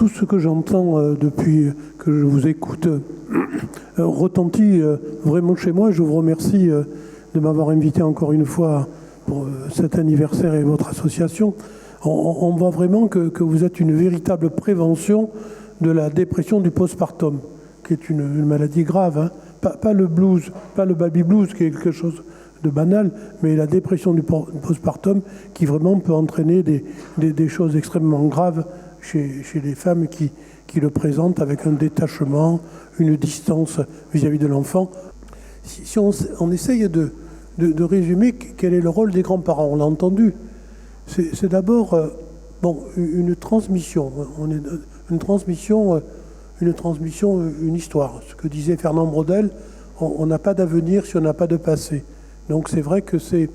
tout ce que j'entends depuis que je vous écoute retentit vraiment chez moi. Je vous remercie de m'avoir invité encore une fois pour cet anniversaire et votre association. On voit vraiment que vous êtes une véritable prévention de la dépression du postpartum, qui est une maladie grave, hein. Pas le blues, pas le baby blues, qui est quelque chose de banal, mais la dépression du postpartum qui vraiment peut entraîner des choses extrêmement graves chez les femmes qui le présentent, avec un détachement, une distance vis-à-vis de l'enfant. Si on essaye de résumer quel est le rôle des grands-parents, on l'a entendu, c'est d'abord une transmission. Une histoire. Ce que disait Fernand Braudel, on n'a pas d'avenir si on n'a pas de passé. Donc c'est vrai que c'est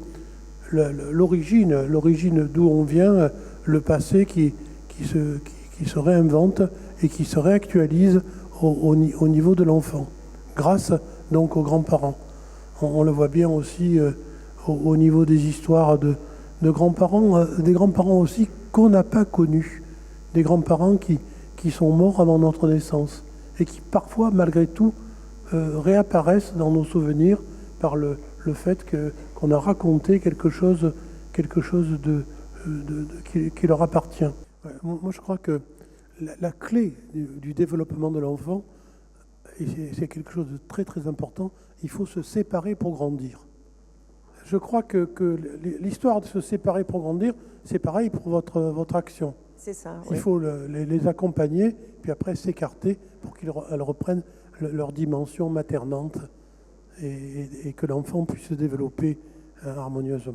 l'origine d'où on vient, le passé qui se réinvente et qui se réactualise au niveau de l'enfant, grâce donc aux grands-parents. On le voit bien aussi au niveau des histoires de grands-parents, des grands-parents aussi qu'on n'a pas connus, des grands-parents qui sont morts avant notre naissance et qui parfois, malgré tout, réapparaissent dans nos souvenirs par le fait qu'on a raconté quelque chose qui leur appartient. Ouais, moi, je crois que la clé du développement de l'enfant, et c'est quelque chose de très très important, il faut se séparer pour grandir. Je crois que l'histoire de se séparer pour grandir, c'est pareil pour votre action. C'est ça. Il faut les accompagner, puis après s'écarter pour qu'elles reprennent leur dimension maternante et que l'enfant puisse se développer harmonieusement.